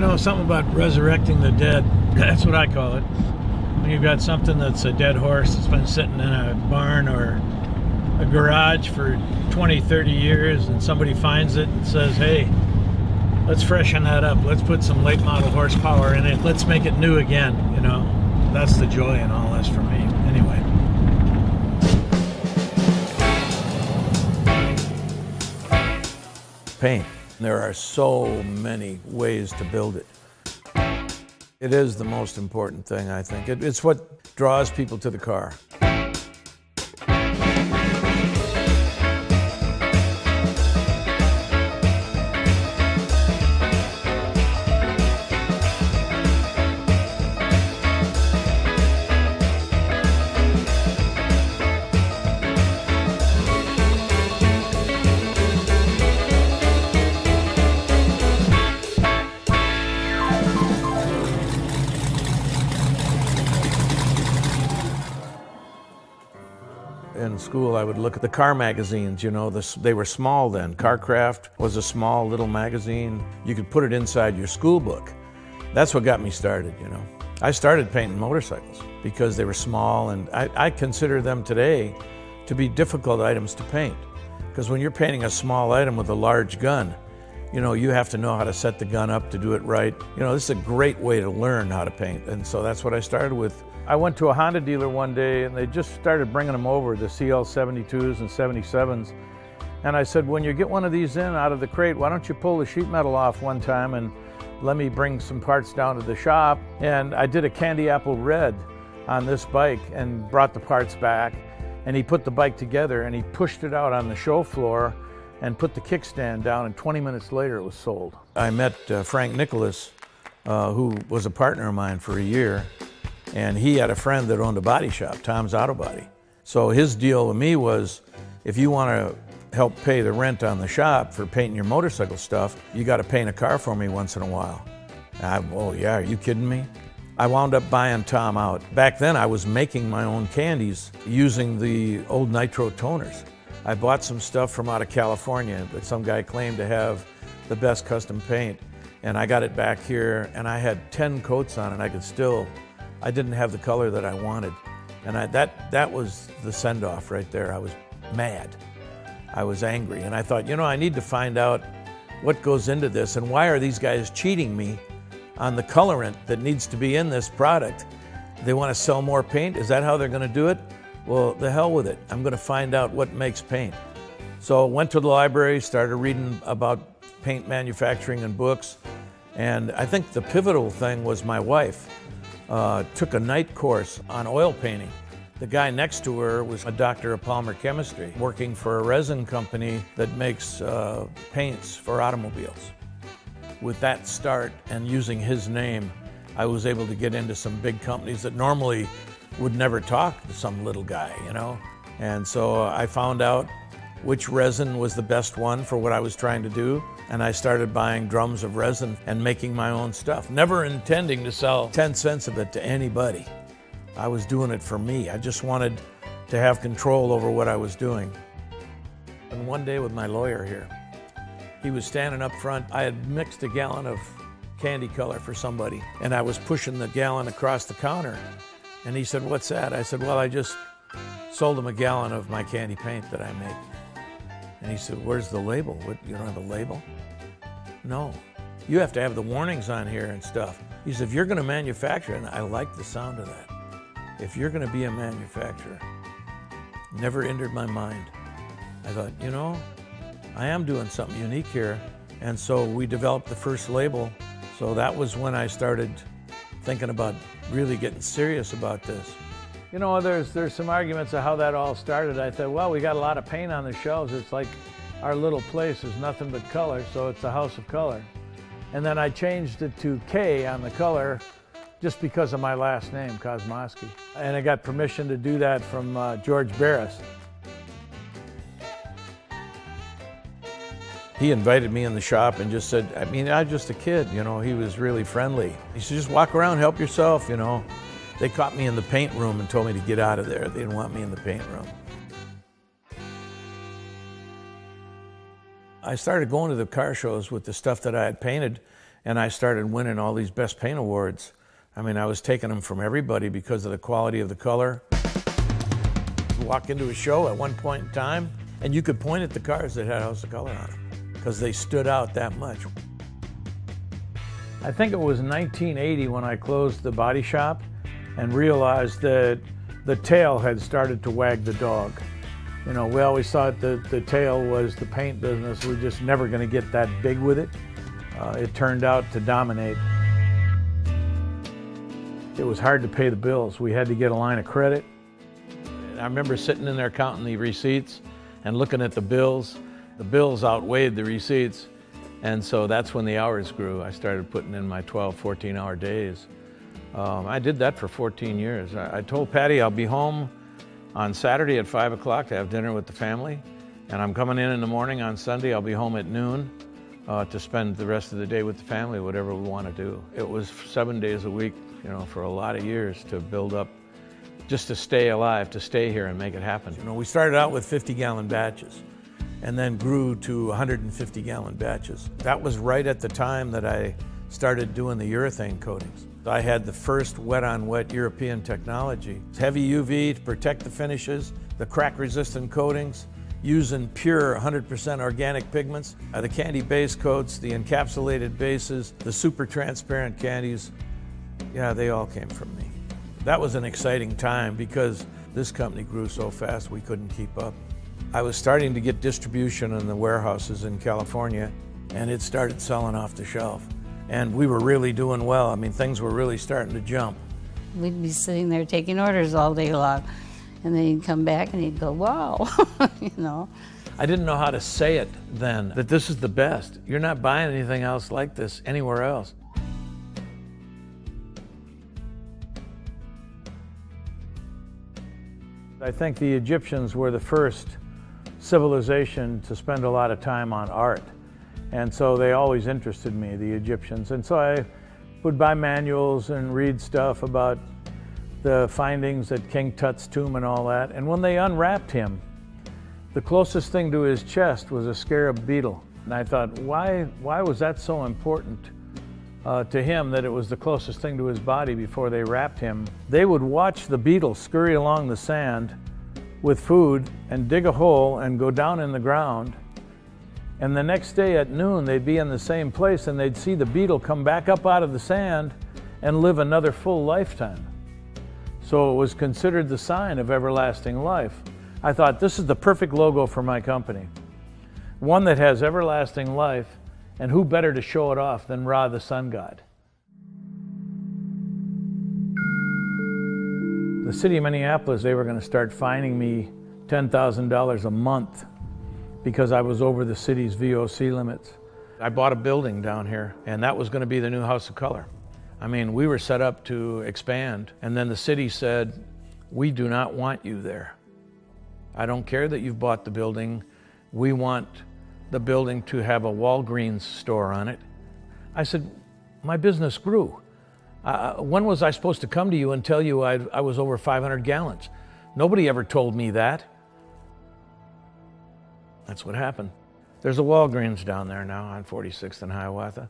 know, something about resurrecting the dead. That's what I call it. When you've got something that's a dead horse that's been sitting in a barn or a garage for 20, 30 years, and somebody finds it and says, hey, let's freshen that up. Let's put some late model horsepower in it. Let's make it new again, you know. That's the joy in all this for me, anyway. Paint. There are so many ways to build it. It is the most important thing, I think. It's what draws people to the car. In school, I would look at the car magazines, you know, they were small then. Carcraft was a small little magazine. You could put it inside your school book. That's what got me started, you know. I started painting motorcycles because they were small, and I consider them today to be difficult items to paint. Because when you're painting a small item with a large gun, you know, you have to know how to set the gun up to do it right. You know, this is a great way to learn how to paint, and so that's what I started with. I went to a Honda dealer one day and they just started bringing them over, the CL72s and 77s. And I said, when you get one of these in out of the crate, why don't you pull the sheet metal off one time and let me bring some parts down to the shop. And I did a candy apple red on this bike and brought the parts back. And he put the bike together and he pushed it out on the show floor and put the kickstand down, and 20 minutes later it was sold. I met Frank Nicholas, who was a partner of mine for a year. And he had a friend that owned a body shop, Tom's Auto Body. So his deal with me was, if you want to help pay the rent on the shop for painting your motorcycle stuff, you got to paint a car for me once in a while. Oh yeah, are you kidding me? I wound up buying Tom out. Back then I was making my own candies using the old nitro toners. I bought some stuff from out of California that some guy claimed to have the best custom paint. And I got it back here and I had 10 coats on it. I didn't have the color that I wanted. And that was the send-off right there. I was mad. I was angry. And I thought, you know, I need to find out what goes into this and why are these guys cheating me on the colorant that needs to be in this product. They want to sell more paint? Is that how they're going to do it? Well, the hell with it. I'm going to find out what makes paint. So I went to the library, started reading about paint manufacturing and books. And I think the pivotal thing was my wife. Took a night course on oil painting. The guy next to her was a doctor of polymer chemistry, working for a resin company that makes paints for automobiles. With that start and using his name, I was able to get into some big companies that normally would never talk to some little guy, you know? And so I found out which resin was the best one for what I was trying to do. And I started buying drums of resin and making my own stuff, never intending to sell 10 cents of it to anybody. I was doing it for me. I just wanted to have control over what I was doing. And one day with my lawyer here, he was standing up front. I had mixed a gallon of candy color for somebody, and I was pushing the gallon across the counter. And he said, "What's that?" I said, "Well, I just sold him a gallon of my candy paint that I make." And he said, "Where's the label? What, you don't have a label?" "No, you have to have the warnings on here and stuff." He said, "If you're gonna manufacture," and I like the sound of that, "if you're gonna be a manufacturer," never entered my mind. I thought, you know, I am doing something unique here. And so we developed the first label. So that was when I started thinking about really getting serious about this. You know, there's some arguments of how that all started. I thought, well, we got a lot of paint on the shelves. It's like our little place is nothing but color, so it's a house of color. And then I changed it to K on the color just because of my last name, Kosmoski. And I got permission to do that from George Barris. He invited me in the shop and just said, I mean, I was just a kid, you know, he was really friendly. He said, just walk around, help yourself, you know. They caught me in the paint room and told me to get out of there. They didn't want me in the paint room. I started going to the car shows with the stuff that I had painted, and I started winning all these best paint awards. I mean, I was taking them from everybody because of the quality of the color. You walk into a show at one point in time, and you could point at the cars that had House of Kolor on them because they stood out that much. I think it was 1980 when I closed the body shop and realized that the tail had started to wag the dog. You know, we always thought that the tail was the paint business. We're just never going to get that big with it. It turned out to dominate. It was hard to pay the bills. We had to get a line of credit. I remember sitting in there counting the receipts and looking at the bills. The bills outweighed the receipts. And so that's when the hours grew. I started putting in my 12, 14-hour days. I did that for 14 years. I told Patty I'll be home on Saturday at 5 o'clock to have dinner with the family. And I'm coming in the morning on Sunday. I'll be home at noon to spend the rest of the day with the family, whatever we want to do. It was 7 days a week, you know, for a lot of years to build up, just to stay alive, to stay here and make it happen. You know, we started out with 50-gallon batches and then grew to 150-gallon batches. That was right at the time that I started doing the urethane coatings. I had the first wet-on-wet European technology. Heavy UV to protect the finishes, the crack-resistant coatings, using pure 100% organic pigments, the candy base coats, the encapsulated bases, the super transparent candies. Yeah, they all came from me. That was an exciting time because this company grew so fast we couldn't keep up. I was starting to get distribution in the warehouses in California, and it started selling off the shelf. And we were really doing well. I mean, things were really starting to jump. We'd be sitting there taking orders all day long, and then he'd come back and he'd go, wow, you know. I didn't know how to say it then, that this is the best. You're not buying anything else like this anywhere else. I think the Egyptians were the first civilization to spend a lot of time on art. And so they always interested me, the Egyptians. And so I would buy manuals and read stuff about the findings at King Tut's tomb and all that. And when they unwrapped him, the closest thing to his chest was a scarab beetle. And I thought, why was that so important to him that it was the closest thing to his body before they wrapped him? They would watch the beetle scurry along the sand with food and dig a hole and go down in the ground. And the next day at noon, they'd be in the same place and they'd see the beetle come back up out of the sand and live another full lifetime. So it was considered the sign of everlasting life. I thought, this is the perfect logo for my company. One that has everlasting life, and who better to show it off than Ra, the sun god? The city of Minneapolis, they were going to start fining me $10,000 a month because I was over the city's VOC limits. I bought a building down here, and that was going to be the new House of Kolor. I mean, we were set up to expand, and then the city said, we do not want you there. I don't care that you've bought the building. We want the building to have a Walgreens store on it. I said, my business grew. When was I supposed to come to you and tell you I was over 500 gallons? Nobody ever told me that. That's what happened. There's a Walgreens down there now on 46th and Hiawatha.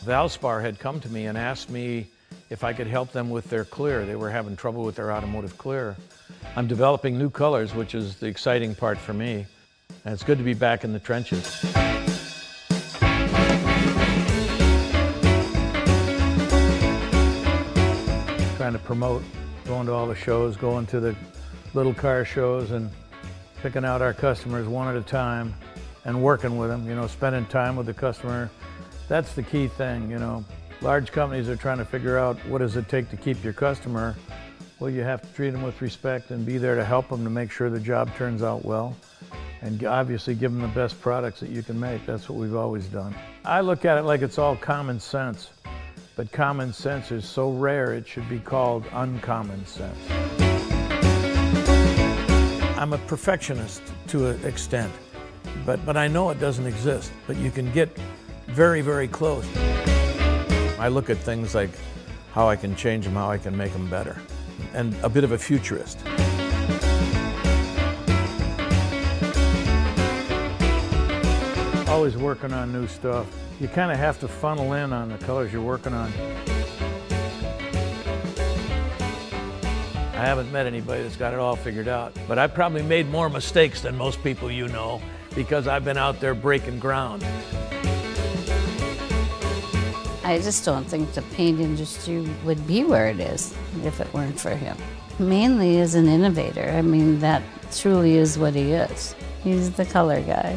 Valspar had come to me and asked me if I could help them with their clear. They were having trouble with their automotive clear. I'm developing new colors, which is the exciting part for me. And it's good to be back in the trenches. Trying to promote, going to all the shows, going to the little car shows and picking out our customers one at a time and working with them, you know, spending time with the customer. That's the key thing, you know. Large companies are trying to figure out what does it take to keep your customer. Well, you have to treat them with respect and be there to help them to make sure the job turns out well. And obviously give them the best products that you can make. That's what we've always done. I look at it like it's all common sense. But common sense is so rare it should be called uncommon sense. I'm a perfectionist to an extent, but I know it doesn't exist. But you can get very, very close. I look at things like how I can change them, how I can make them better, and a bit of a futurist. always working on new stuff. You kind of have to funnel in on the colors you're working on. I haven't met anybody that's got it all figured out, but I've probably made more mistakes than most people you know because I've been out there breaking ground. I just don't think the paint industry would be where it is if it weren't for him. Mainly as an innovator. I mean, that truly is what he is. He's the color guy.